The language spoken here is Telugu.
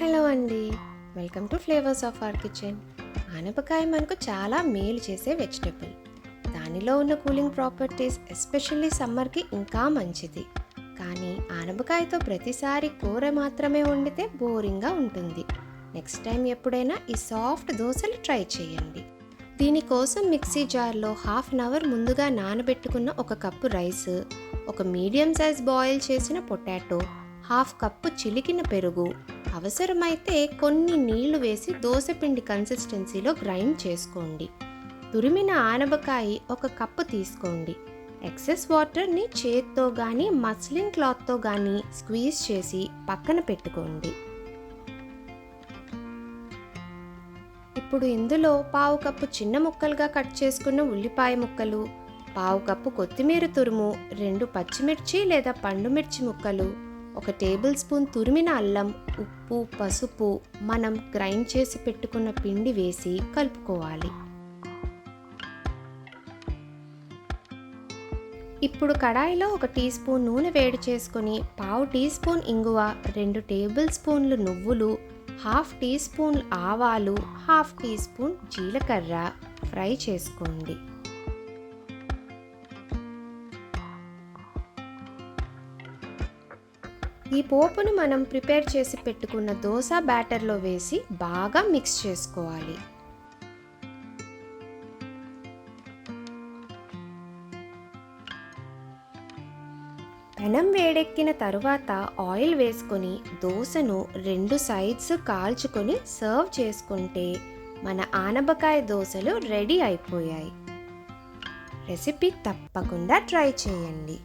హలో అండి, welcome to flavours of our kitchen. ఆనపకాయ మనకు చాలా మేలు చేసే వెజిటబుల్. దానిలో ఉన్న కూలింగ్ ప్రాపర్టీస్ ఎస్పెషల్లీ సమ్మర్కి ఇంకా మంచిది. కానీ ఆనపకాయతో ప్రతిసారి కూర మాత్రమే వండితే బోరింగ్గా ఉంటుంది. నెక్స్ట్ టైం ఎప్పుడైనా ఈ సాఫ్ట్ దోశలు ట్రై చేయండి. దీనికోసం మిక్సీ జార్లో హాఫ్ అన్ అవర్ ముందుగా నానబెట్టుకున్న ఒక కప్పు రైస్, ఒక మీడియం సైజ్ బాయిల్ చేసిన పొటాటో, హాఫ్ కప్పు చిలికిన పెరుగు, అవసరమైతే కొన్ని నీళ్లు వేసి దోసపిండి కన్సిస్టెన్సీలో గ్రైండ్ చేసుకోండి. తురిమిన ఆనపకాయ ఒక కప్పు తీసుకోండి. ఎక్సెస్ వాటర్ని చేత్తో కానీ మస్లిన్ క్లాత్తో కానీ స్క్వీజ్ చేసి పక్కన పెట్టుకోండి. ఇప్పుడు ఇందులో పావు కప్పు చిన్న ముక్కలుగా కట్ చేసుకున్న ఉల్లిపాయ ముక్కలు, పావు కప్పు కొత్తిమీర తురుము, 2 పచ్చిమిర్చి లేదా పండుమిర్చి ముక్కలు, 1 టేబుల్ స్పూన్ తురిమిన అల్లం, ఉప్పు, పసుపు, మనం గ్రైండ్ చేసి పెట్టుకున్న పిండి వేసి కలుపుకోవాలి. ఇప్పుడు కడాయిలో 1 టీ స్పూన్ నూనె వేడి చేసుకొని పావు టీ స్పూన్ ఇంగువ, 2 టేబుల్ స్పూన్లు నువ్వులు, హాఫ్ టీ స్పూన్ ఆవాలు, హాఫ్ టీ స్పూన్ జీలకర్ర ఫ్రై చేసుకోండి. ఈ పోపును మనం ప్రిపేర్ చేసి పెట్టుకున్న దోస బ్యాటర్లో వేసి బాగా మిక్స్ చేసుకోవాలి. పెనం వేడెక్కిన తరువాత ఆయిల్ వేసుకొని దోసను 2 సైడ్స్ కాల్చుకొని సర్వ్ చేసుకుంటే మన ఆనపకాయ దోసలు రెడీ అయిపోయాయి. రెసిపీ తప్పకుండా ట్రై చేయండి.